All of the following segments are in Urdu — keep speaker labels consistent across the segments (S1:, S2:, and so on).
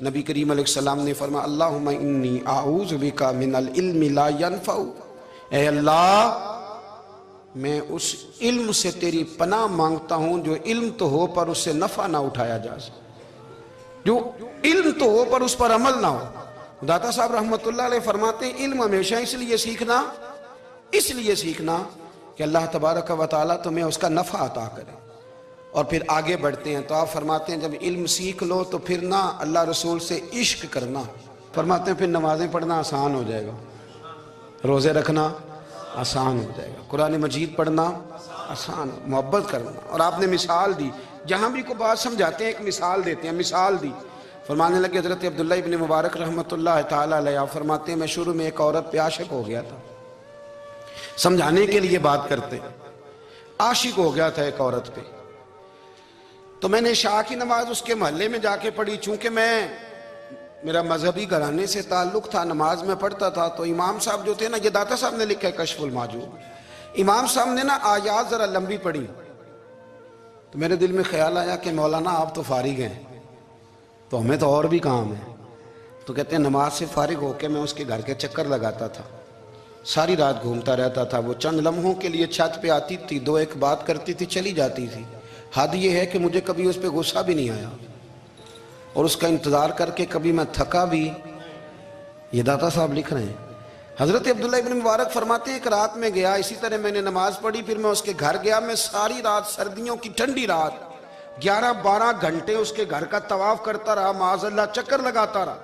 S1: نبی کریم علیہ السلام نے فرمایا اللہم انی اعوذ بکا من العلم لا ینفع، اے اللہ میں اس علم سے تیری پناہ مانگتا ہوں جو علم تو ہو پر اس سے نفع نہ اٹھایا جا سکے، جو علم تو ہو پر اس پر عمل نہ ہو۔ داتا صاحب رحمت اللہ علیہ فرماتے ہیں علم ہمیشہ اس لیے سیکھنا کہ اللہ تبارک و تعالیٰ تمہیں اس کا نفع عطا کرے۔ اور پھر آگے بڑھتے ہیں تو آپ فرماتے ہیں جب علم سیکھ لو تو پھر نہ اللہ رسول سے عشق کرنا، فرماتے ہیں پھر نمازیں پڑھنا آسان ہو جائے گا، روزے رکھنا آسان ہو جائے گا، قرآن مجید پڑھنا آسان، محبت کرنا۔ اور آپ نے مثال دی، جہاں بھی کوئی بات سمجھاتے ہیں ایک مثال دیتے ہیں، مثال دی، فرمانے لگے حضرت عبداللہ ابن مبارک رحمت اللہ تعالیٰ علیہ فرماتے ہیں میں شروع میں ایک عورت پہ عاشق ہو گیا تھا، سمجھانے کے لیے بات کرتے ہیں، عاشق ہو گیا تھا ایک عورت پہ، تو میں نے عشاء کی نماز اس کے محلے میں جا کے پڑھی، چونکہ میرا مذہبی گھرانے سے تعلق تھا، نماز میں پڑھتا تھا، تو امام صاحب جو تھے نا، یہ داتا صاحب نے لکھا ہے کشف المحجوب، امام صاحب نے نا آیات ذرا لمبی پڑھی، تو میرے دل میں خیال آیا کہ مولانا آپ تو فارغ ہیں تو ہمیں تو اور بھی کام ہے، تو کہتے ہیں نماز سے فارغ ہو کے میں اس کے گھر کے چکر لگاتا تھا، ساری رات گھومتا رہتا تھا، وہ چند لمحوں کے لیے چھت پہ آتی تھی، دو ایک بات کرتی تھی، چلی جاتی تھی، حد یہ ہے کہ مجھے کبھی اس پہ غصہ بھی نہیں آیا، اور اس کا انتظار کر کے کبھی میں تھکا بھی۔ یہ داتا صاحب لکھ رہے ہیں۔ حضرت عبداللہ ابن مبارک فرماتے ہیں ایک رات میں گیا، اسی طرح میں نے نماز پڑھی، پھر میں اس کے گھر گیا، میں ساری رات، سردیوں کی ٹھنڈی رات 11-12 گھنٹے اس کے گھر کا طواف کرتا رہا، معاذ اللہ چکر لگاتا رہا۔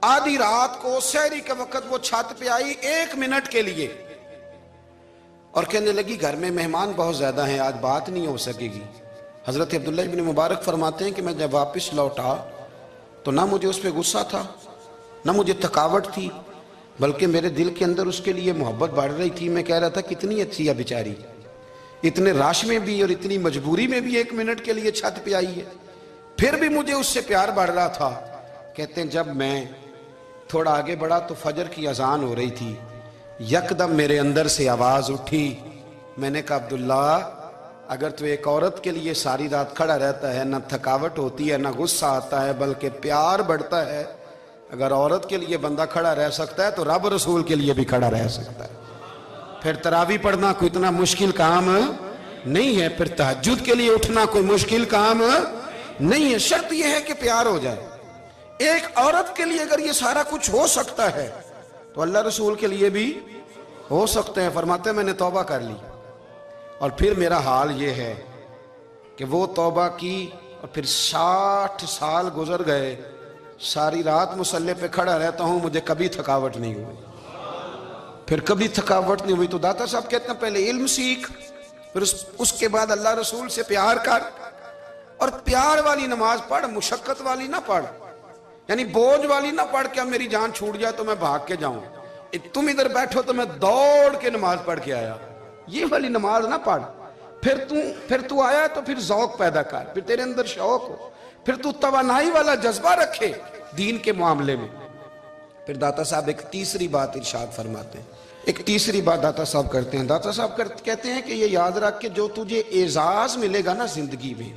S1: آدھی رات کو سحری کے وقت وہ چھت پہ آئی 1 منٹ کے لیے اور کہنے لگی گھر میں مہمان بہت زیادہ ہیں، آج بات نہیں ہو سکے گی۔ حضرت عبداللہ ابن مبارک فرماتے ہیں کہ میں جب واپس لوٹا تو نہ مجھے اس پہ غصہ تھا، نہ مجھے تھکاوٹ تھی، بلکہ میرے دل کے اندر اس کے لیے محبت بڑھ رہی تھی۔ میں کہہ رہا تھا کتنی اچھی ہے بیچاری، اتنے راش میں بھی اور اتنی مجبوری میں بھی 1 منٹ کے لیے چھت پہ آئی ہے، پھر بھی مجھے اس سے پیار بڑھ رہا تھا۔ کہتے ہیں جب میں تھوڑا آگے بڑھا تو فجر کی اذان ہو رہی تھی، یکدم میرے اندر سے آواز اٹھی، میں نے کہا عبداللہ اگر تو ایک عورت کے لیے ساری رات کھڑا رہتا ہے، نہ تھکاوٹ ہوتی ہے، نہ غصہ آتا ہے، بلکہ پیار بڑھتا ہے، اگر عورت کے لیے بندہ کھڑا رہ سکتا ہے تو رب رسول کے لیے بھی کھڑا رہ سکتا ہے۔ پھر تراویح پڑھنا کوئی اتنا مشکل کام نہیں ہے، پھر تہجد کے لیے اٹھنا کوئی مشکل کام نہیں ہے، شرط یہ ہے کہ پیار ہو جائے۔ ایک عورت کے لیے اگر یہ سارا کچھ ہو سکتا ہے تو اللہ رسول کے لیے بھی ہو سکتے ہیں۔ فرماتے ہیں میں نے توبہ کر لی، اور پھر میرا حال یہ ہے کہ وہ توبہ کی اور پھر 60 سال گزر گئے، ساری رات مصلی پہ کھڑا رہتا ہوں، مجھے کبھی تھکاوٹ نہیں ہوئی، پھر کبھی تھکاوٹ نہیں ہوئی۔ تو داتا صاحب کہتے ہیں پہلے علم سیکھ، پھر اس کے بعد اللہ رسول سے پیار کر، اور پیار والی نماز پڑھ، مشقت والی نہ پڑھ، یعنی بوجھ والی نہ پڑھ کہ اب میری جان چھوٹ جائے تو میں بھاگ کے جاؤں، تم ادھر بیٹھو تو میں دوڑ کے نماز پڑھ کے آیا، یہ والی نماز نہ پڑھ۔ پھر تو آیا تو پھر ذوق پیدا کر، پھر تیرے اندر شوق ہو، پھر تو توانائی والا جذبہ رکھے دین کے معاملے میں۔ پھر داتا صاحب ایک تیسری بات ارشاد فرماتے ہیں، ایک تیسری بات داتا صاحب کرتے ہیں، داتا صاحب کہتے ہیں کہ یہ یاد رکھ کہ جو تجھے اعزاز ملے گا نا زندگی میں،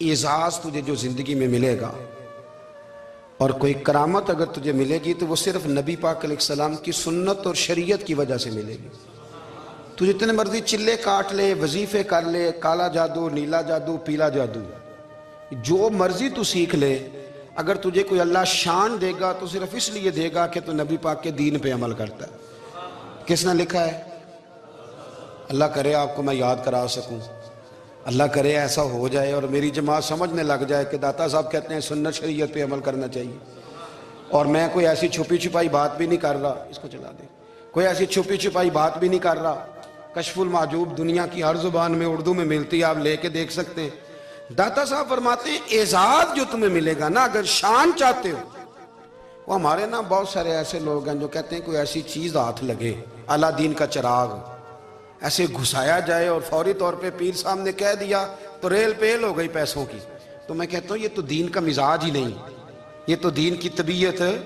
S1: اعزاز تجھے جو زندگی میں ملے گا اور کوئی کرامت اگر تجھے ملے گی تو وہ صرف نبی پاک علیہ السلام کی سنت اور شریعت کی وجہ سے ملے گی۔ تو جتنے مرضی چلے کاٹ لے، وظیفے کر لے، کالا جادو، نیلا جادو، پیلا جادو، جو مرضی تو سیکھ لے، اگر تجھے کوئی اللہ شان دے گا تو صرف اس لیے دے گا کہ تو نبی پاک کے دین پہ عمل کرتا ہے۔ کس نے لکھا ہے؟ اللہ کرے آپ کو میں یاد کرا سکوں، اللہ کرے ایسا ہو جائے اور میری جماعت سمجھنے لگ جائے کہ داتا صاحب کہتے ہیں سنت شریعت پہ عمل کرنا چاہیے، اور میں کوئی ایسی چھپی چھپائی بات بھی نہیں کر رہا، اس کو چلا دیں، کوئی ایسی چھپی چھپائی بات بھی نہیں کر رہا۔ کشف المحجوب دنیا کی ہر زبان میں اردو میں ملتی ہے، آپ لے کے دیکھ سکتے ہیں۔ داتا صاحب فرماتے ہیں اعزاز جو تمہیں ملے گا نا، اگر شان چاہتے ہو، وہ ہمارے نا بہت سارے ایسے لوگ ہیں جو کہتے ہیں کوئی ایسی چیز ہاتھ لگے، اعلیٰ دین کا چراغ ایسے گھسایا جائے اور فوری طور پہ پیر صاحب نے کہہ دیا تو ریل پیل ہو گئی پیسوں کی، تو میں کہتا ہوں یہ تو دین کا مزاج ہی نہیں، یہ تو دین کی طبیعت ہے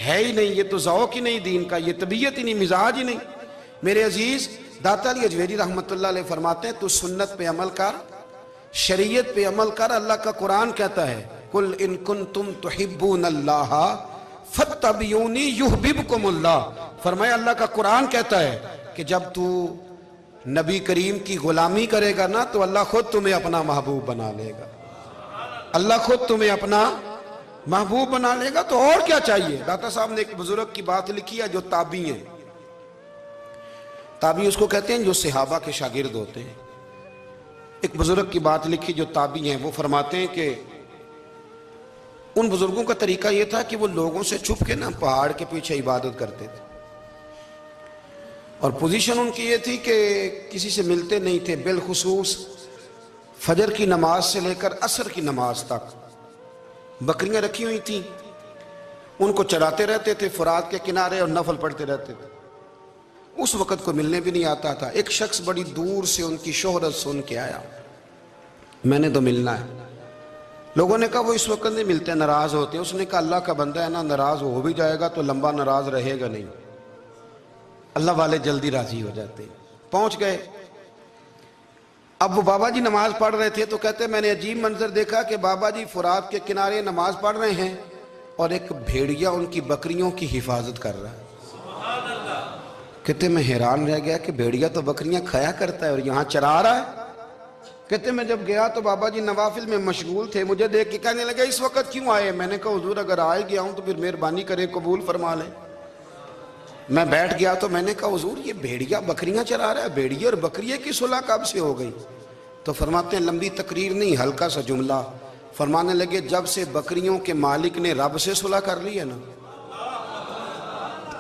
S1: ہی نہیں، یہ تو ذوق ہی نہیں دین کا، یہ طبیعت ہی نہیں، مزاج ہی نہیں۔ میرے عزیز داتا علی اجویری رحمت اللہ علیہ فرماتے ہیں تو سنت پہ عمل کر، شریعت پہ عمل کر، اللہ کا قرآن کہتا ہے قل ان کنتم تحبون اللہ فاتبعونی یحببکم اللہ. فرمایا اللہ کا قرآن کہتا ہے کہ جب تو نبی کریم کی غلامی کرے گا نا تو اللہ خود تمہیں اپنا محبوب بنا لے گا. اللہ خود تمہیں اپنا محبوب بنا لے گا. تو اور کیا چاہیے؟ داتا صاحب نے ایک بزرگ کی بات لکھی ہے جو تابعی ہیں. تابعی اس کو کہتے ہیں جو صحابہ کے شاگرد ہوتے ہیں. ایک بزرگ کی بات لکھی جو تابعی ہیں، وہ فرماتے ہیں کہ ان بزرگوں کا طریقہ یہ تھا کہ وہ لوگوں سے چھپ کے نا پہاڑ کے پیچھے عبادت کرتے تھے، اور پوزیشن ان کی یہ تھی کہ کسی سے ملتے نہیں تھے، بالخصوص فجر کی نماز سے لے کر عصر کی نماز تک بکریاں رکھی ہوئی تھیں، ان کو چراتے رہتے تھے فرات کے کنارے اور نفل پڑھتے رہتے تھے. اس وقت کو ملنے بھی نہیں آتا تھا. ایک شخص بڑی دور سے ان کی شہرت سن کے آیا، میں نے تو ملنا ہے. لوگوں نے کہا وہ اس وقت نہیں ملتے، ناراض ہوتے. اس نے کہا اللہ کا بندہ ہے نا، ناراض ہو بھی جائے گا تو لمبا ناراض رہے گا نہیں، اللہ والے جلدی راضی ہو جاتے ہیں. پہنچ گئے. اب وہ بابا جی نماز پڑھ رہے تھے تو کہتے میں نے عجیب منظر دیکھا کہ بابا جی فرات کے کنارے نماز پڑھ رہے ہیں اور ایک بھیڑیا ان کی بکریوں کی حفاظت کر رہا ہے. کہتے میں حیران رہ گیا کہ بھیڑیا تو بکریاں کھایا کرتا ہے اور یہاں چرا رہا ہے. کہتے میں جب گیا تو بابا جی نوافل میں مشغول تھے، مجھے دیکھ کے کہنے لگے اس وقت کیوں آئے؟ میں نے کہا حضور اگر آئے گیا ہوں تو پھر مہربانی کرے قبول فرما لیں. میں بیٹھ گیا تو میں نے کہا حضور یہ بھیڑیا بکریاں چرا رہا ہے، بھیڑیا اور بکریے کی صلح کب سے ہو گئی؟ تو فرماتے ہیں لمبی تقریر نہیں، ہلکا سا جملہ. فرمانے لگے جب سے بکریوں کے مالک نے رب سے صلح کر لی ہے نا،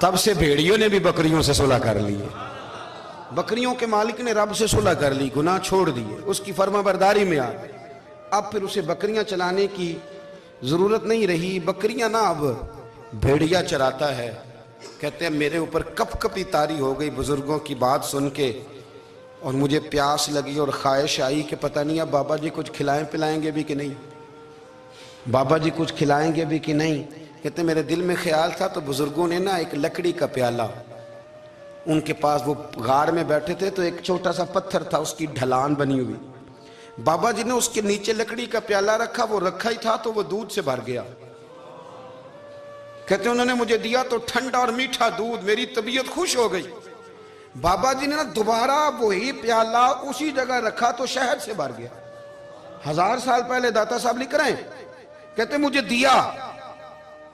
S1: تب سے بھیڑیوں نے بھی بکریوں سے صلح کر لی ہے. بکریوں کے مالک نے رب سے صلح کر لی، گناہ چھوڑ دیے، اس کی فرما برداری میں آ گئے. اب پھر اسے بکریاں چلانے کی ضرورت نہیں رہی. بکریاں نہ اب بھیڑیا چراتا ہے. کہتے ہیں میرے اوپر کپ کپی طاری ہو گئی بزرگوں کی بات سن کے، اور مجھے پیاس لگی اور خواہش آئی کہ پتہ نہیں اب بابا جی کچھ کھلائیں پلائیں گے بھی کہ نہیں، بابا جی کچھ کھلائیں گے بھی کہ نہیں. کہتے میرے دل میں خیال تھا تو بزرگوں نے نا ایک لکڑی کا پیالہ، ان کے پاس وہ غار میں بیٹھے تھے تو ایک چھوٹا سا پتھر تھا، اس کی ڈھلان بنی ہوئی. بابا جی نے اس کے نیچے لکڑی کا پیالہ رکھا، وہ رکھا ہی تھا تو وہ دودھ سے بھر گیا. کہتے انہوں نے مجھے دیا تو ٹھنڈا اور میٹھا دودھ، میری طبیعت خوش ہو گئی. بابا جی نے نا دوبارہ وہی پیالہ اسی جگہ رکھا تو شہد سے بھر گیا. 1000 سال پہلے داتا صاحب لکھ رہے ہیں. کہتے مجھے دیا.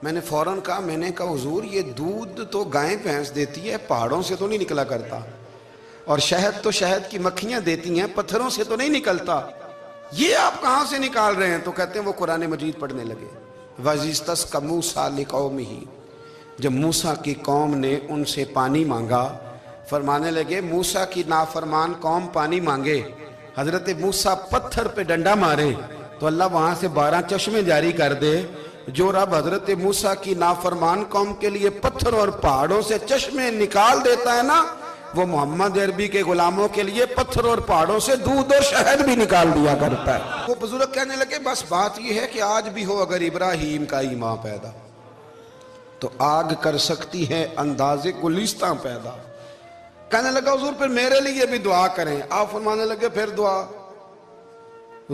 S1: میں نے فوراً کہا، میں نے کہا حضور یہ دودھ تو گائیں بھینس دیتی ہے، پہاڑوں سے تو نہیں نکلا کرتا، اور شہد تو شہد کی مکھیاں دیتی ہیں، پتھروں سے تو نہیں نکلتا، یہ آپ کہاں سے نکال رہے ہیں؟ تو کہتے ہیں وہ قرآن مجید پڑھنے لگے. وَإِذِ اسْتَسْقَى مُوسَىٰ لِقَوْمِهِ، جب موسیٰ کی قوم نے ان سے پانی مانگا، فرمانے لگے موسیٰ کی نافرمان قوم پانی مانگے، حضرت موسیٰ پتھر پہ ڈنڈا مارے تو اللہ وہاں سے 12 چشمے جاری کر دے. جو رب حضرت موسیٰ کی نافرمان قوم کے لیے پتھر اور پہاڑوں سے چشمے نکال دیتا ہے نا، وہ محمد عربی کے غلاموں کے لیے پتھر اور پہاڑوں سے دودھ اور شہد بھی نکال دیا کرتا ہے. وہ بزرگ کہنے لگے بس بات یہ ہے کہ آج بھی ہو اگر ابراہیم کا ایمان پیدا تو آگ کر سکتی ہے انداز گلستاں پیدا. کہنے لگا حضور پھر میرے لیے بھی دعا کریں. آپ فرمانے لگے پھر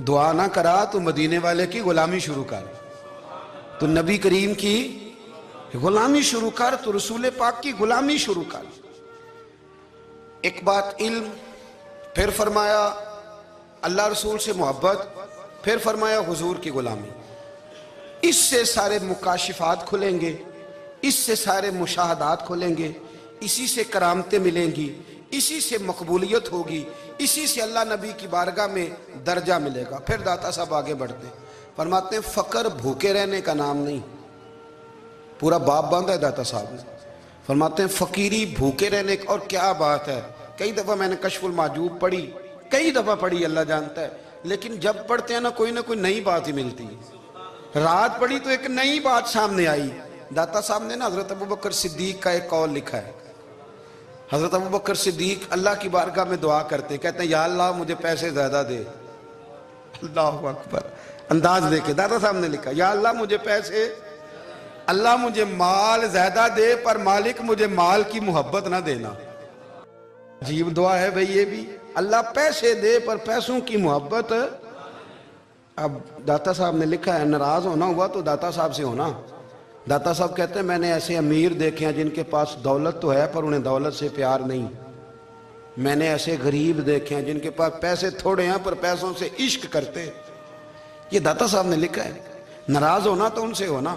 S1: دعا نہ کرا تو مدینے والے کی غلامی شروع کر، تو نبی کریم کی غلامی شروع کر، تو رسول پاک کی غلامی شروع کر. ایک بات علم، پھر فرمایا اللہ رسول سے محبت، پھر فرمایا حضور کی غلامی. اس سے سارے مکاشفات کھلیں گے، اس سے سارے مشاہدات کھلیں گے، اسی سے کرامتیں ملیں گی، اسی سے مقبولیت ہوگی، اسی سے اللہ نبی کی بارگاہ میں درجہ ملے گا. پھر داتا صاحب آگے بڑھتے ہیں، فرماتے ہیں فقر بھوکے رہنے کا نام نہیں. پورا باب باندھا ہے داتا صاحب نے. فرماتے ہیں فقیری بھوکے رہنے کا. اور کیا بات ہے، کئی دفعہ میں نے کشف المحجوب پڑھی، کئی دفعہ پڑھی، اللہ جانتا ہے، لیکن جب پڑھتے ہیں نا کوئی نہ کوئی نئی بات ہی ملتی ہے. رات پڑھی تو ایک نئی بات سامنے آئی. داتا صاحب نے نا حضرت ابوبکر صدیق کا ایک قول لکھا ہے. حضرت ابوبکر صدیق اللہ کی بارگاہ میں دعا کرتے، کہتے ہیں یا اللہ مجھے پیسے زیادہ دے. اللہ اکبر، انداز دیکھے داتا صاحب نے لکھا یا اللہ مجھے پیسے، اللہ مجھے مال زیادہ دے پر مالک مجھے مال کی محبت نہ دینا. عجیب دعا ہے بھئی یہ بھی، اللہ پیسے دے پر پیسوں کی محبت. اب داتا صاحب نے لکھا ہے ناراض ہونا ہوا تو داتا صاحب سے ہونا. داتا صاحب کہتے ہیں میں نے ایسے امیر دیکھے ہیں جن کے پاس دولت تو ہے پر انہیں دولت سے پیار نہیں. میں نے ایسے غریب دیکھے ہیں جن کے پاس پیسے تھوڑے ہیں پر پیسوں سے عشق کرتے ہیں. یہ داتا صاحب نے لکھا ہے. ناراض ہونا تو ان سے ہونا.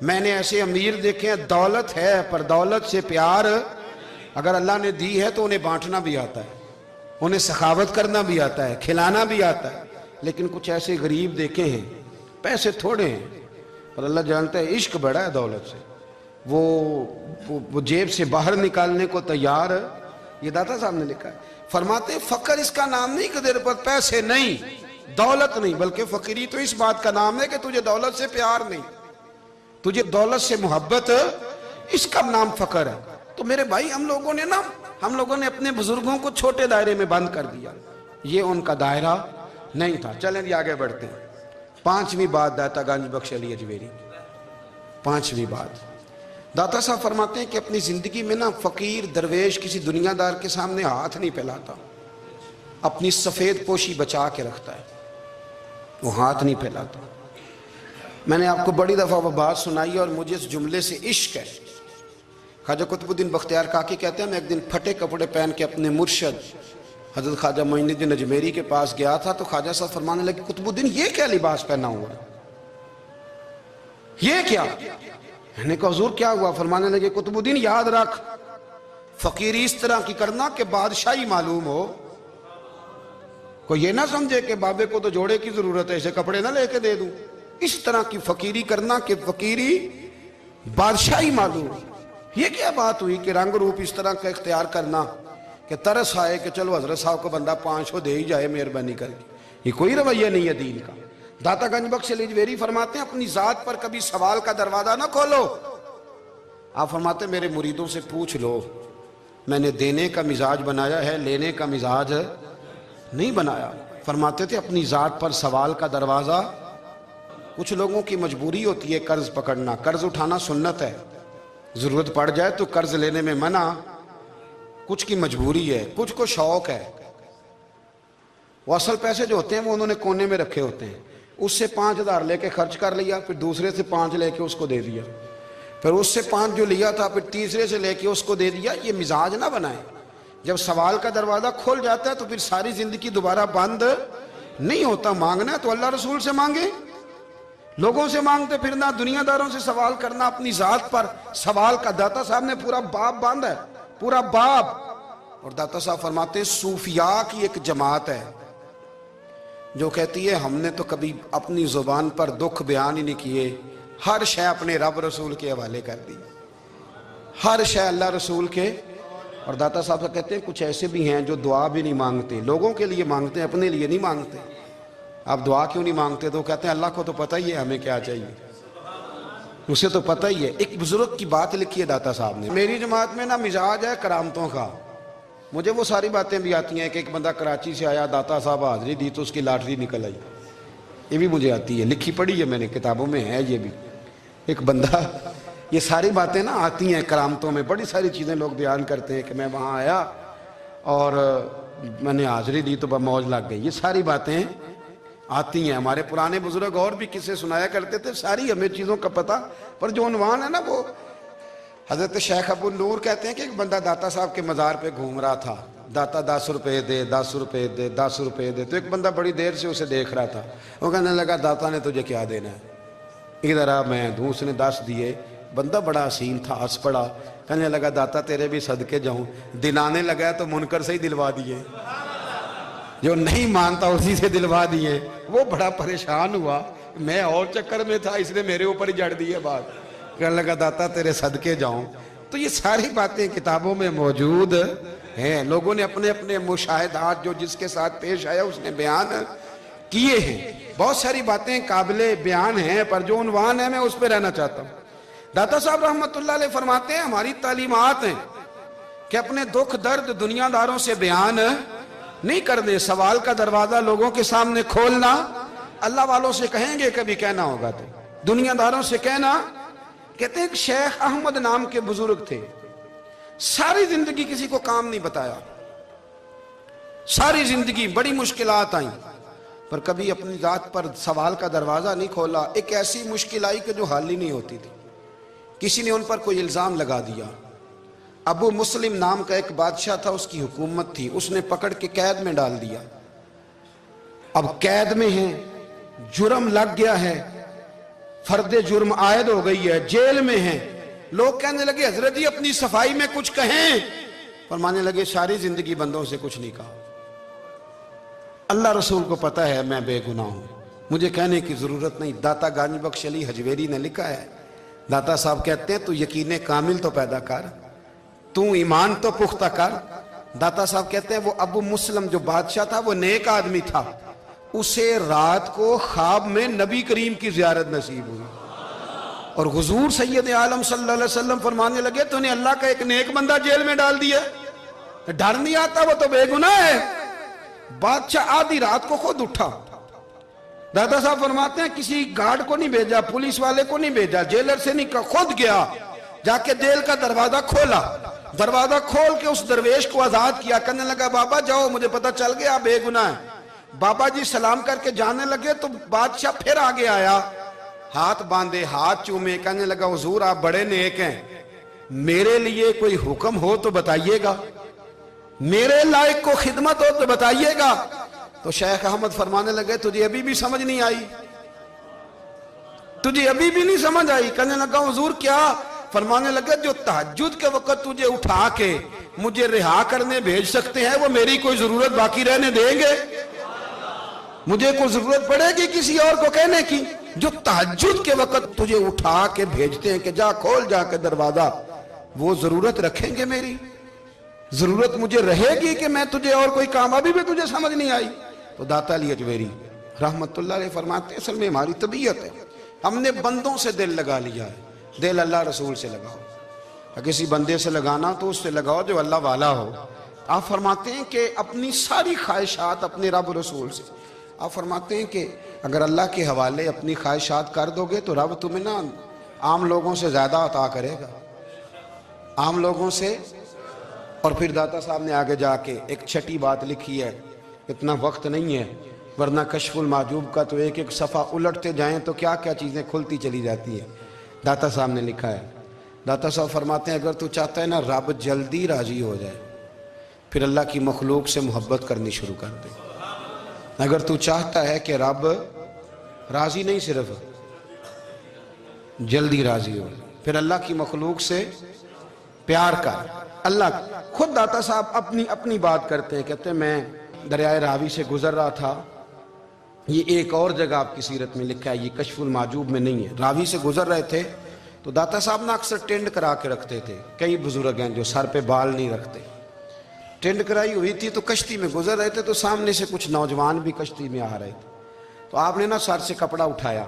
S1: میں نے ایسے امیر دیکھے ہیں دولت ہے پر دولت سے پیار, اگر اللہ نے دی ہے تو انہیں بانٹنا بھی آتا ہے, انہیں سخاوت کرنا بھی آتا ہے, کھلانا بھی آتا ہے. لیکن کچھ ایسے غریب دیکھے ہیں پیسے تھوڑے ہیں پر اللہ جانتا ہے عشق بڑا ہے دولت سے, وہ جیب سے باہر نکالنے کو تیار. یہ داتا صاحب نے لکھا ہے. فرماتے ہیں فقر اس کا نام نہیں کہ تیرے پر پیسے نہیں, دولت نہیں, بلکہ فقیری تو اس بات کا نام ہے کہ تجھے دولت سے پیار نہیں, تجھے دولت سے محبت, اس کا نام فقر ہے. تو میرے بھائی ہم لوگوں نے اپنے بزرگوں کو چھوٹے دائرے میں بند کر دیا. یہ ان کا دائرہ نہیں تھا. چلیں جی آگے بڑھتے ہیں. 5ویں بات داتا گنج بخش علی اجمیری. 5ویں بات داتا صاحب فرماتے ہیں کہ اپنی زندگی میں نا فقیر درویش کسی دنیا دار کے سامنے ہاتھ نہیں پھیلاتا, اپنی سفید پوشی بچا کے رکھتا ہے, وہ ہاتھ نہیں پھیلاتا. میں نے آپ کو بڑی دفعہ وہ بات سنائی اور مجھے اس جملے سے عشق ہے. خواجہ قطب الدین بختیار کاکی کہتے ہیں میں ایک دن پھٹے کپڑے پہن کے اپنے مرشد حضرت خواجہ معین الدین اجمیری کے پاس گیا تھا تو خواجہ صاحب فرمانے لگے قطب الدین یہ کیا لباس پہنا ہوا ہے, یہ کیا؟ میں نے کہا حضور کیا ہوا؟ فرمانے لگے قطب الدین یاد رکھ فقیری اس طرح کی کرنا کہ بادشاہی معلوم ہو. کوئی یہ نہ سمجھے کہ بابے کو تو جوڑے کی ضرورت ہے اسے کپڑے نہ لے کے دے دوں. اس طرح کی فقیری کرنا کہ فقیری بادشاہی معلوم ہو. یہ کیا بات ہوئی کہ رنگ روپ اس طرح کا اختیار کرنا کہ ترس آئے کہ چلو حضرت صاحب کو بندہ 500 دے ہی جائے مہربانی کر کے. یہ کوئی رویہ نہیں ہے دین کا. داتا گنج بخش علی اجمیری فرماتے ہیں اپنی ذات پر کبھی سوال کا دروازہ نہ کھولو. آپ فرماتے ہیں میرے مریدوں سے پوچھ لو, میں نے دینے کا مزاج بنایا ہے, لینے کا مزاج نہیں بنایا. فرماتے تھے اپنی ذات پر سوال کا دروازہ. کچھ لوگوں کی مجبوری ہوتی ہے قرض پکڑنا, قرض اٹھانا سنت ہے, ضرورت پڑ جائے تو قرض لینے میں منع. کچھ کی مجبوری ہے, کچھ کو شوق ہے. وہ اصل پیسے جو ہوتے ہیں وہ انہوں نے کونے میں رکھے ہوتے ہیں, اس سے 5,000 لے کے خرچ کر لیا, پھر دوسرے سے 5 لے کے اس کو دے دیا, پھر اس سے 5 جو لیا تھا پھر تیسرے سے لے کے اس کو دے دیا. یہ مزاج نہ بنائیں. جب سوال کا دروازہ کھول جاتا ہے تو پھر ساری زندگی دوبارہ بند نہیں ہوتا. مانگنا ہے تو اللہ رسول سے مانگے, لوگوں سے مانگتے پھرنا, دنیا داروں سے سوال کرنا. اپنی ذات پر سوال کا داتا صاحب نے پورا باب باندھا ہے, پورا باب. اور داتا صاحب فرماتے ہیں صوفیاء کی ایک جماعت ہے جو کہتی ہے ہم نے تو کبھی اپنی زبان پر دکھ بیان ہی نہیں کیے, ہر شے اپنے رب رسول کے حوالے کر دی, ہر شے اللہ رسول کے. اور داتا صاحب کہتے ہیں کچھ ایسے بھی ہیں جو دعا بھی نہیں مانگتے, لوگوں کے لیے مانگتے ہیں, اپنے لیے نہیں مانگتے. آپ دعا کیوں نہیں مانگتے؟ تو کہتے ہیں اللہ کو تو پتہ ہی ہے ہمیں کیا چاہیے, اسے تو پتہ ہی ہے. ایک بزرگ کی بات لکھی ہے داتا صاحب نے, میری جماعت میں نا مزاج ہے کرامتوں کا. مجھے وہ ساری باتیں بھی آتی ہیں کہ ایک بندہ کراچی سے آیا, داتا صاحب حاضری دی تو اس کی لاٹری نکل آئی. یہ بھی مجھے آتی ہے, لکھی پڑھی ہے میں نے, کتابوں میں ہے یہ بھی. ایک بندہ, یہ ساری باتیں نا آتی ہیں کرامتوں میں, بڑی ساری چیزیں لوگ بیان کرتے ہیں کہ میں وہاں آیا اور میں نے حاضری دی تو موج لگ گئی. یہ ساری باتیں آتی ہیں. ہمارے پرانے بزرگ اور بھی قصے سنایا کرتے تھے, ساری ہمیں چیزوں کا پتہ, پر جو عنوان ہے نا وہ حضرت شیخ ابو نور کہتے ہیں کہ ایک بندہ داتا صاحب کے مزار پہ گھوم رہا تھا. داتا 10 روپے دے, 10 روپے دے, 10 روپے دے. تو ایک بندہ بڑی دیر سے اسے دیکھ رہا تھا. وہ کہنے لگا داتا نے تجھے کیا دینا ہے, ادھر آ میں دوں. اس نے 10 دیے. بندہ بڑا حسین تھا, ہنس پڑا, کہنے لگا داتا تیرے بھی صدقے جاؤں. دلانے لگا تو منکر سے ہی دلوا دیے, جو نہیں مانتا اسی سے دلوا دیے. وہ بڑا پریشان ہوا, میں اور چکر میں تھا, اس نے میرے اوپر ہی جڑ دی ہے بات. کہنے لگا داتا تیرے صدقے جاؤں. تو یہ ساری باتیں کتابوں میں موجود ہیں. لوگوں نے اپنے اپنے مشاہدات جو جس کے ساتھ پیش آیا اس نے بیان کیے ہیں. بہت ساری باتیں قابل بیان ہیں, پر جو عنوان ہے میں اس پہ رہنا چاہتا ہوں. داتا صاحب رحمت اللہ علیہ فرماتے ہیں ہماری تعلیمات ہیں کہ اپنے دکھ درد دنیا داروں سے بیان نہیں کرنے, سوال کا دروازہ لوگوں کے سامنے کھولنا. اللہ والوں سے کہیں گے کبھی کہنا ہوگا تو دنیا داروں سے کہنا. کہتے ہیں کہ شیخ احمد نام کے بزرگ تھے, ساری زندگی کسی کو کام نہیں بتایا, ساری زندگی بڑی مشکلات آئیں, پر کبھی اپنی ذات پر سوال کا دروازہ نہیں کھولا۔ ایک ایسی مشکل آئی کہ جو حل ہی نہیں ہوتی تھی، کسی نے ان پر کوئی الزام لگا دیا۔ ابو مسلم نام کا ایک بادشاہ تھا، اس کی حکومت تھی، اس نے پکڑ کے قید میں ڈال دیا۔ اب قید میں ہیں، جرم لگ گیا ہے، فرد جرم عائد ہو گئی ہے، جیل میں ہیں۔ لوگ کہنے لگے حضرت جی اپنی صفائی میں کچھ کہیں۔ فرمانے لگے ساری زندگی بندوں سے کچھ نہیں کہا، اللہ رسول کو پتہ ہے میں بے گناہ ہوں، مجھے کہنے کی ضرورت نہیں۔ داتا گانی بخش علی حجویری نے لکھا ہے، داتا صاحب کہتے ہیں تو یقین کامل تو پیدا کر، تو ایمان تو پختہ کر۔ داتا صاحب کہتے ہیں وہ ابو مسلم جو بادشاہ تھا وہ نیک آدمی تھا، اسے رات کو خواب میں نبی کریم کی زیارت نصیب ہوئی، اور حضور سید عالم صلی اللہ علیہ وسلم فرمانے لگے تو نے اللہ کا ایک نیک بندہ جیل میں ڈال دیا، ڈر نہیں آتا، وہ تو بے گناہ ہے۔ بادشاہ آدھی رات کو خود اٹھا۔ دادا صاحب فرماتے ہیں کسی گارڈ کو نہیں بھیجا، پولیس والے کو نہیں بھیجا، جیلر سے نہیں کہا، خود گیا، جا کے جیل کا دروازہ کھولا، دروازہ کھول کے اس درویش کو آزاد کیا، کہنے لگا بابا جاؤ مجھے پتہ چل گیا بے گناہ ہے۔ بابا جی سلام کر کے جانے لگے تو بادشاہ پھر آگے آیا، ہاتھ باندھے، ہاتھ چومے، کہنے لگا حضور آپ بڑے نیک ہیں، میرے لیے کوئی حکم ہو تو بتائیے گا، میرے لائق کو خدمت ہو تو بتائیے گا۔ تو شیخ احمد فرمانے لگے تجھے ابھی بھی سمجھ نہیں آئی، تجھے ابھی بھی نہیں سمجھ آئی؟ کہنے لگا حضور کیا؟ فرمانے لگے جو تہجد کے وقت تجھے اٹھا کے مجھے رہا کرنے بھیج سکتے ہیں وہ میری کوئی ضرورت باقی رہنے دیں گے؟ مجھے کوئی ضرورت پڑے گی کسی اور کو کہنے کی؟ جو تہجد کے وقت تجھے اٹھا کے بھیجتے ہیں کہ جا کھول جا کے دروازہ، وہ ضرورت رکھیں گے میری؟ ضرورت مجھے رہے گی کہ میں تجھے اور کوئی کام؟ ابھی بھی تجھے سمجھ نہیں آئی؟ تو داتا علی حجویری رحمت اللہ علیہ فرماتے ہیں اصل میں ہماری طبیعت ہے، ہم نے بندوں سے دل لگا لیا ہے، دل اللہ رسول سے لگاؤ، کسی بندے سے لگانا تو اس سے لگاؤ جو اللہ والا ہو۔ آپ فرماتے ہیں کہ اپنی ساری خواہشات اپنے رب رسول سے، آپ فرماتے ہیں کہ اگر اللہ کے حوالے اپنی خواہشات کر دو گے تو رب تمہیں نا عام لوگوں سے زیادہ عطا کرے گا، عام لوگوں سے۔ اور پھر داتا صاحب نے آگے جا کے ایک چھٹی بات لکھی ہے، اتنا وقت نہیں ہے ورنہ کشف المحجوب کا تو ایک ایک صفحہ الٹتے جائیں تو کیا کیا چیزیں کھلتی چلی جاتی ہیں۔ داتا صاحب نے لکھا ہے، داتا صاحب فرماتے ہیں اگر تو چاہتا ہے نا رب جلدی راضی ہو جائے پھر اللہ کی مخلوق سے محبت کرنی شروع کر دے۔ اگر تو چاہتا ہے کہ رب راضی نہیں صرف جلدی راضی ہو پھر اللہ کی مخلوق سے پیار کر۔ اللہ خود داتا صاحب اپنی بات کرتے ہیں، کہتے ہیں میں دریائے راوی سے گزر رہا تھا، یہ ایک اور جگہ آپ کی سیرت میں لکھا ہے، یہ کشف المحجوب میں نہیں ہے، راوی سے گزر رہے تھے تو داتا صاحب نا اکثر ٹینڈ کرا کے رکھتے تھے، کئی بزرگ ہیں جو سر پہ بال نہیں رکھتے، ٹینڈ کرائی ہوئی تھی تو کشتی میں گزر رہے تھے تو سامنے سے کچھ نوجوان بھی کشتی میں آ رہے تھے، تو آپ نے نا سر سے کپڑا اٹھایا،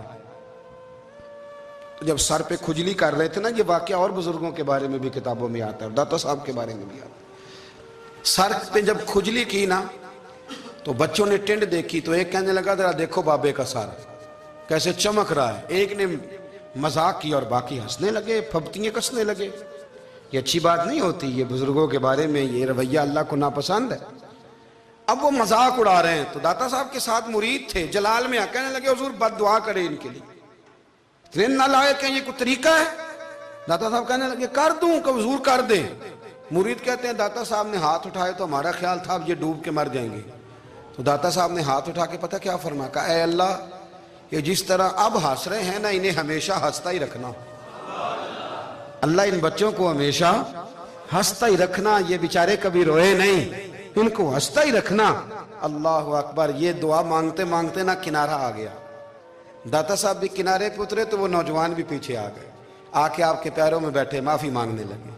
S1: تو جب سر پہ کھجلی کر رہے تھے نا، یہ واقعہ اور بزرگوں کے بارے میں بھی کتابوں میں آتا ہے، داتا صاحب کے بارے میں بھی آتا ہے، سر پہ جب کھجلی کی نا تو بچوں نے ٹینڈ دیکھی تو ایک کہنے لگا ذرا دیکھو بابے کا سر کیسے چمک رہا ہے، ایک نے مذاق کیا اور باقی ہنسنے لگے، پھپتیاں کسنے لگے۔ یہ اچھی بات نہیں ہوتی، یہ بزرگوں کے بارے میں یہ رویہ اللہ کو ناپسند ہے۔ اب وہ مذاق اڑا رہے ہیں تو داتا صاحب کے ساتھ مرید تھے، جلال میں کہنے لگے حضور بد دعا کرے ان کے لیے، اتنے نالائق ہیں، یہ کوئی طریقہ ہے؟ داتا صاحب کہنے لگے کر دوں کہ حضور کر دیں۔ مرید کہتے ہیں داتا صاحب نے ہاتھ اٹھائے تو ہمارا خیال تھا اب یہ ڈوب کے مر جائیں گے، تو داتا صاحب نے ہاتھ اٹھا کے پتہ کیا فرمایا، کہا اے اللہ یہ جس طرح اب ہنس رہے ہیں نا انہیں ہمیشہ ہنستا ہی رکھنا، اللہ ان بچوں کو ہمیشہ ہنستا ہی رکھنا، یہ بیچارے کبھی روئے نہیں، ان کو ہنستا ہی رکھنا۔ اللہ اکبر، یہ دعا مانگتے مانگتے نا کنارہ آ گیا، داتا صاحب بھی کنارے پہ اترے تو وہ نوجوان بھی پیچھے آ گئے، آ کے آپ کے پیروں میں بیٹھے معافی مانگنے لگے،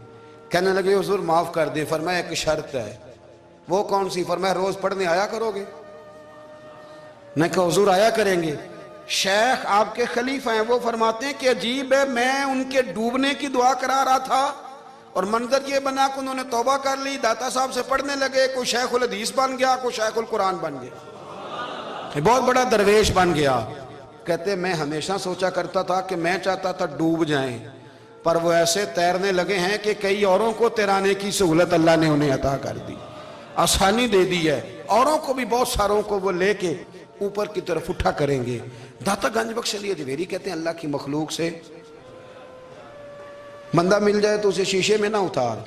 S1: کہنے لگے حضور معاف کر دیں۔ فرمایا ایک شرط ہے، وہ کون سی؟ فرمایا روز پڑھنے آیا کرو گے؟ میں کہا حضور آیا کریں گے۔ شیخ آپ کے خلیفہ ہیں، وہ فرماتے ہیں کہ عجیب ہے، میں ان کے ڈوبنے کی دعا کرا رہا تھا اور منظر یہ بنا کہ انہوں نے توبہ کر لی، داتا صاحب سے پڑھنے لگے، کوئی شیخ الحدیث بن گیا، کوئی شیخ القرآن بن گیا، بہت بڑا درویش بن گیا۔ کہتے میں ہمیشہ سوچا کرتا تھا کہ میں چاہتا تھا ڈوب جائیں، پر وہ ایسے تیرنے لگے ہیں کہ کئی اوروں کو تیرانے کی سہولت اللہ نے انہیں عطا کر دی، آسانی دے دی ہے، اوروں کو بھی بہت ساروں کو وہ لے کے اوپر کی طرف اٹھا کریں گے۔ داتا گنج بخش علی اجمیری کہتے ہیں اللہ کی مخلوق سے بندہ مل جائے تو اسے شیشے میں نہ اتار۔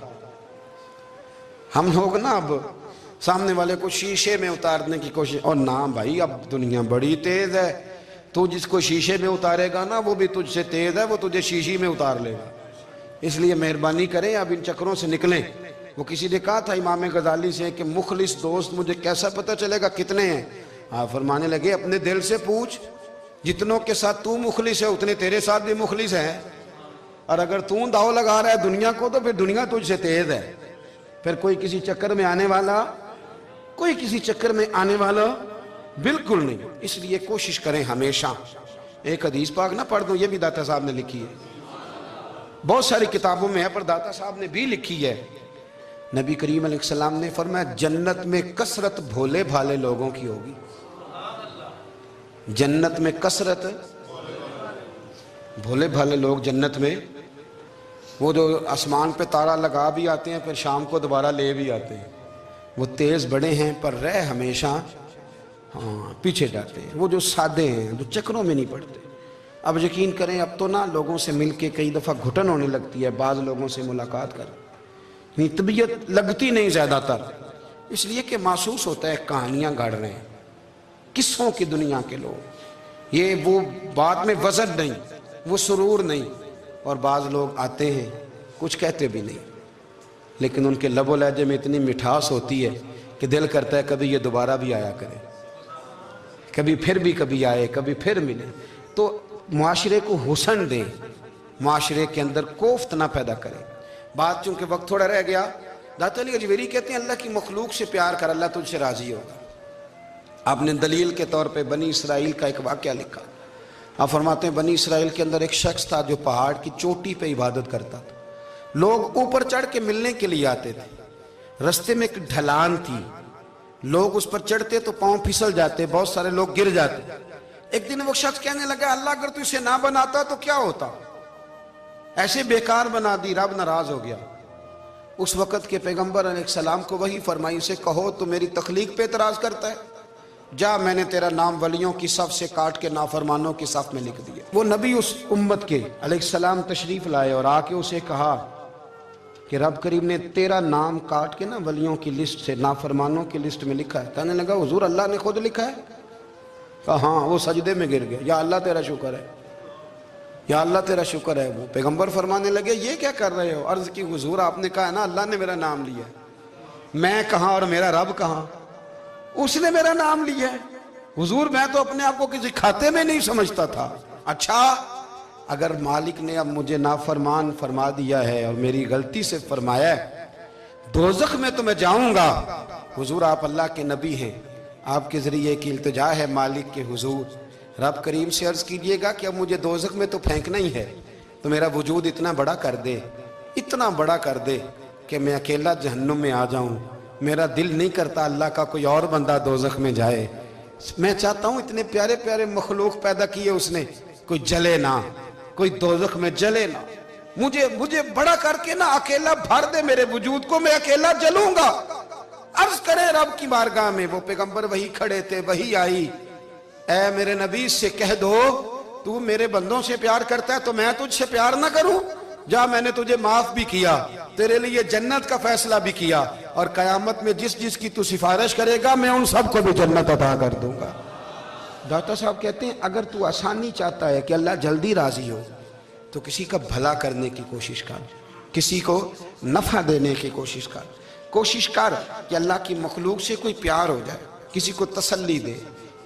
S1: ہم لوگ نا اب سامنے والے کو شیشے میں اتارنے کی کوشش، اور نہ بھائی اب دنیا بڑی تیز ہے، تو جس کو شیشے میں اتارے گا نا وہ بھی تجھ سے تیز ہے، وہ تجھے شیشی میں اتار لے گا۔ اس لیے مہربانی کریں اب ان چکروں سے نکلیں۔ وہ کسی نے کہا تھا امام غزالی سے کہ مخلص دوست مجھے کیسا پتہ چلے گا کتنے ہیں؟ آپ فرمانے لگے اپنے دل سے پوچھ، جتنوں کے ساتھ تو مخلص ہے اتنے تیرے ساتھ بھی مخلص ہیں، اور اگر تو داؤ لگا رہا ہے دنیا کو تو پھر دنیا تجھ سے تیز ہے۔ پھر کوئی کسی چکر میں آنے والا بالکل نہیں۔ اس لیے کوشش کریں ہمیشہ۔ ایک حدیث پاک نہ پڑھ دوں، یہ بھی داتا صاحب نے لکھی ہے، بہت ساری کتابوں میں ہے پر داتا صاحب نے بھی لکھی ہے۔ نبی کریم علیہ السلام نے فرمایا جنت میں کثرت بھولے بھالے لوگوں کی ہوگی۔ جنت میں کثرت بھولے بھالے لوگ جنت میں، وہ جو آسمان پہ تارا لگا بھی آتے ہیں پھر شام کو دوبارہ لے بھی آتے ہیں، وہ تیز بڑے ہیں پر رہ ہمیشہ پیچھے جاتے ہیں۔ وہ جو سادے ہیں، جو چکروں میں نہیں پڑتے۔ اب یقین کریں اب تو نا لوگوں سے مل کے کئی دفعہ گھٹن ہونے لگتی ہے، بعض لوگوں سے ملاقات کر طبیعت لگتی نہیں زیادہ تر، اس لیے کہ محسوس ہوتا ہے کہانیاں گھڑ رہے ہیں، قصوں کی دنیا کے لوگ، یہ وہ بات میں وزن نہیں، وہ سرور نہیں۔ اور بعض لوگ آتے ہیں کچھ کہتے بھی نہیں، لیکن ان کے لب و لہجے میں اتنی مٹھاس ہوتی ہے کہ دل کرتا ہے کبھی یہ دوبارہ بھی آیا کرے، کبھی آئے، کبھی پھر ملے۔ تو معاشرے کو حسن دیں، معاشرے کے اندر کوفت نہ پیدا کریں۔ بات چونکہ وقت تھوڑا رہ گیا، داتا علی اجمیری کہتے ہیں اللہ کی مخلوق سے پیار کر، اللہ تجھ سے راضی ہوگا۔ آپ نے دلیل کے طور پہ بنی اسرائیل کا ایک واقعہ لکھا۔ آپ فرماتے ہیں بنی اسرائیل کے اندر ایک شخص تھا جو پہاڑ کی چوٹی پہ عبادت کرتا تھا، لوگ اوپر چڑھ کے ملنے کے لیے آتے تھے، رستے میں ایک ڈھلان تھی، لوگ اس پر چڑھتے تو پاؤں پھسل جاتے، بہت سارے لوگ گر جاتے۔ ایک دن وہ شخص کہنے لگا اللہ اگر تو اسے نہ بناتا تو کیا ہوتا، ایسے بیکار بنا دی، رب ناراض ہو گیا۔ اس وقت کے پیغمبر علیہ السلام کو وحی فرمائی اسے کہو تو میری تخلیق پہ اعتراض کرتا ہے، جا میں نے تیرا نام ولیوں کی صف سے کاٹ کے نافرمانوں کی صف میں لکھ دیا۔ وہ نبی اس امت کے علیہ السلام تشریف لائے اور آ کے اسے کہا کہ رب کریم نے تیرا نام کاٹ کے نا ولیوں کی لسٹ سے نافرمانوں کی لسٹ میں لکھا ہے۔ کہنے لگا حضور اللہ نے خود لکھا ہے؟ کہا ہاں۔ وہ سجدے میں گر گیا، یا اللہ تیرا شکر ہے، یا اللہ تیرا شکر ہے۔ وہ پیغمبر فرمانے لگے یہ کیا کر رہے ہو؟ عرض کی حضور آپ نے کہا ہے نا اللہ نے میرا نام لیا ہے، میں کہاں اور میرا رب کہاں؟ اس نے میرا نام لیا ہے حضور، میں تو اپنے آپ کو کسی کھاتے میں نہیں سمجھتا تھا۔ اچھا اگر مالک نے اب مجھے نافرمان فرما دیا ہے اور میری غلطی سے فرمایا ہے دوزخ میں تو میں جاؤں گا۔ حضور آپ اللہ کے نبی ہیں، آپ کے ذریعے کی التجا ہے مالک کے حضور، رب کریم سے عرض کیجئے گا کہ اب مجھے دوزخ میں تو پھینکنا ہی ہے، تو میرا وجود اتنا بڑا کر دے، اتنا بڑا کر دے کہ میں اکیلا جہنم میں آ جاؤں۔ میرا دل نہیں کرتا اللہ کا کوئی اور بندہ دوزخ میں جائے، میں چاہتا ہوں اتنے پیارے پیارے مخلوق پیدا کیے اس نے، کوئی جلے نہ، کوئی دوزخ میں جلے نہ، مجھے بڑا کر کے نہ اکیلا بھر دے میرے وجود کو، میں اکیلا جلوں گا۔ عرض کرے رب کی بارگاہ میں، وہ پیغمبر وہی کھڑے تھے، وہی آئی، اے میرے نبی سے کہہ دو تو میرے بندوں سے پیار کرتا ہے تو میں تجھ سے پیار نہ کروں؟ جا میں نے تجھے معاف بھی کیا، تیرے لیے جنت کا فیصلہ بھی کیا، اور قیامت میں جس کی تو سفارش کرے گا میں ان سب کو بھی جنت عطا کر دوں گا۔ داتا صاحب کہتے ہیں اگر تو آسانی چاہتا ہے کہ اللہ جلدی راضی ہو تو کسی کا بھلا کرنے کی کوشش کر، کسی کو نفع دینے کی کوشش کر کہ اللہ کی مخلوق سے کوئی پیار ہو جائے، کسی کو تسلی دے،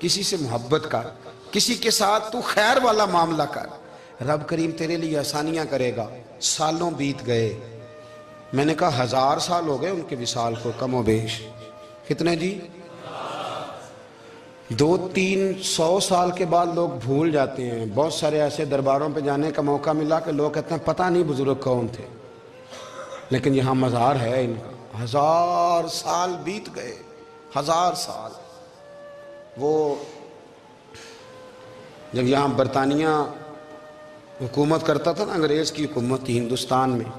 S1: کسی سے محبت کر، کسی کے ساتھ تو خیر والا معاملہ کر، رب کریم تیرے لیے آسانیاں کرے گا۔ سالوں بیت گئے، میں نے کہا 1000 سال ہو گئے ان کے وصال کو کم و بیش، کتنے جی؟ 200-300 سال کے بعد لوگ بھول جاتے ہیں۔ بہت سارے ایسے درباروں پہ جانے کا موقع ملا کہ لوگ کہتے ہیں پتہ نہیں بزرگ کون تھے، لیکن یہاں مزار ہے ان کا۔ 1000 سال بیت گئے، 1000 سال۔ وہ جب یہاں برطانیہ حکومت کرتا تھا نا، انگریز کی حکومت تھی ہندوستان میں،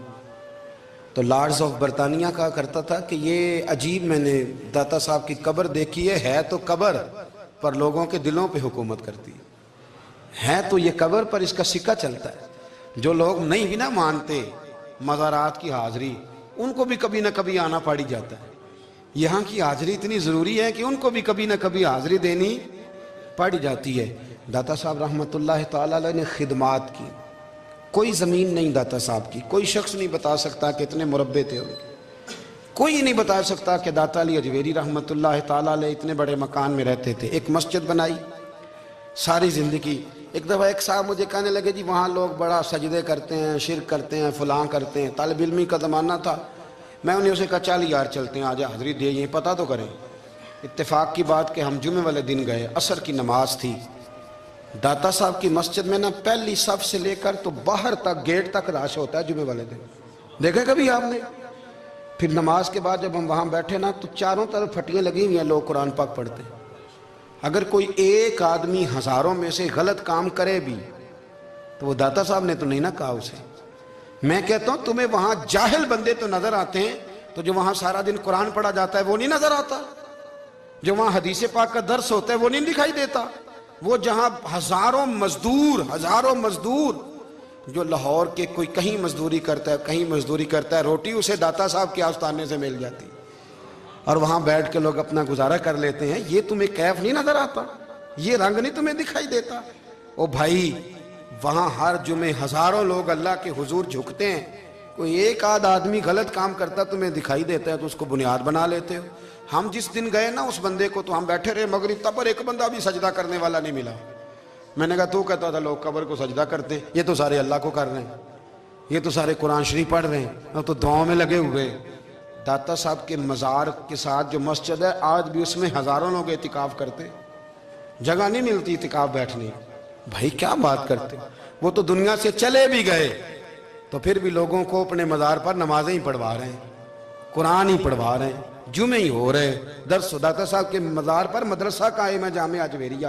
S1: تو لارڈز آف برطانیہ کہا کرتا تھا کہ یہ عجیب، میں نے داتا صاحب کی قبر دیکھی ہے تو قبر پر لوگوں کے دلوں پہ حکومت کرتی ہے تو یہ قبر پر اس کا سکہ چلتا ہے۔ جو لوگ نہیں بھی نہ مانتے مزارات کی حاضری، ان کو بھی کبھی نہ کبھی آنا پڑ جاتا ہے۔ یہاں کی حاضری اتنی ضروری ہے کہ ان کو بھی کبھی نہ کبھی حاضری دینی پڑ جاتی ہے۔ داتا صاحب رحمۃ اللہ تعالیٰ علیہ نے خدمات کی، کوئی زمین نہیں داتا صاحب کی، کوئی شخص نہیں بتا سکتا کہ اتنے مربع تھے ان کے، کوئی نہیں بتا سکتا کہ داتا علی اجویری رحمۃ اللہ تعالیٰ علیہ اتنے بڑے مکان میں رہتے تھے۔ ایک مسجد بنائی ساری زندگی۔ ایک دفعہ ایک صاحب مجھے کہنے لگے جی وہاں لوگ بڑا سجدے کرتے ہیں، شرک کرتے ہیں، فلاں کرتے ہیں، طالب علمی کا زمانہ تھا۔ میں انہیں اسے کہا چل یار چلتے ہیں، آج حاضری دے، یہ پتہ تو کریں۔ اتفاق کی بات کہ ہم جمعے والے دن گئے، عصر کی نماز تھی۔ داتا صاحب کی مسجد میں نا پہلی صف سے لے کر تو باہر تک گیٹ تک رش ہوتا ہے جمعے والے دن، دیکھیں کبھی آپ نے؟ پھر نماز کے بعد جب ہم وہاں بیٹھے نا تو چاروں طرف پھٹیاں لگی ہوئی ہیں، لوگ قرآن پاک پڑھتے ہیں۔ اگر کوئی ایک آدمی ہزاروں میں سے غلط کام کرے بھی تو وہ داتا صاحب نے تو نہیں نہ کہا اسے۔ میں کہتا ہوں تمہیں وہاں جاہل بندے تو نظر آتے ہیں، تو جو وہاں سارا دن قرآن پڑھا جاتا ہے وہ نہیں نظر آتا؟ جو وہاں حدیث پاک کا درس ہوتا ہے وہ نہیں دکھائی دیتا؟ وہ جہاں ہزاروں مزدور جو لاہور کے کوئی کہیں مزدوری کرتا ہے، کہیں مزدوری کرتا ہے، روٹی اسے داتا صاحب کے آستانے سے مل جاتی، اور وہاں بیٹھ کے لوگ اپنا گزارا کر لیتے ہیں۔ یہ تمہیں کیف نہیں نظر آتا؟ یہ رنگ نہیں تمہیں دکھائی دیتا؟ او بھائی، وہاں ہر جمعے ہزاروں لوگ اللہ کے حضور جھکتے ہیں، کوئی ایک آدھ آدمی غلط کام کرتا تمہیں دکھائی دیتا ہے تو اس کو بنیاد بنا لیتے ہو۔ ہم جس دن گئے نا اس بندے کو تو ہم بیٹھے رہے مغرب تک، پر ایک بندہ بھی سجدہ کرنے والا نہیں ملا۔ میں نے کہا تو کہتا تھا لوگ قبر کو سجدہ کرتے، یہ تو سارے اللہ کو کر رہے ہیں، یہ تو سارے قرآن شریف پڑھ رہے ہیں، اور تو دعاؤں میں لگے ہوئے۔ داتا صاحب کے مزار کے ساتھ جو مسجد ہے آج بھی اس میں ہزاروں لوگ اعتکاف کرتے، جگہ نہیں ملتی اعتکاف بیٹھنے۔ بھائی کیا بات کرتے؟ وہ تو دنیا سے چلے بھی گئے تو پھر بھی لوگوں کو اپنے مزار پر نمازیں ہی پڑھوا رہے ہیں، قرآن ہی پڑھوا رہے ہیں، جمعے ہی ہو رہے درس۔ داتا صاحب کے مزار پر مدرسہ قائم ہے، جامعہ اجویریہ،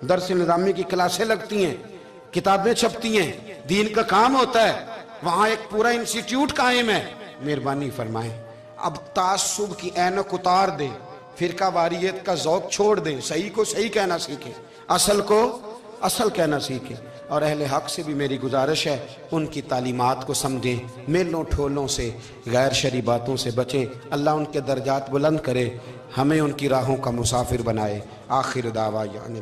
S1: درس نظامی کی کلاسیں لگتی ہیں، کتابیں چھپتی ہیں، دین کا کام ہوتا ہے، وہاں ایک پورا انسٹیٹیوٹ قائم ہے۔ مہربانی فرمائیں اب تعصب کی اینک اتار دیں، فرقہ واریت کا ذوق چھوڑ دیں، صحیح کو صحیح کہنا سیکھیں، اصل کو اصل کہنا سیکھیں۔ اور اہل حق سے بھی میری گزارش ہے ان کی تعلیمات کو سمجھیں، میلوں ٹھولوں سے، غیر شرعی باتوں سے بچیں۔ اللہ ان کے درجات بلند کرے، ہمیں ان کی راہوں کا مسافر بنائے۔ آخر دعویٰ یعنی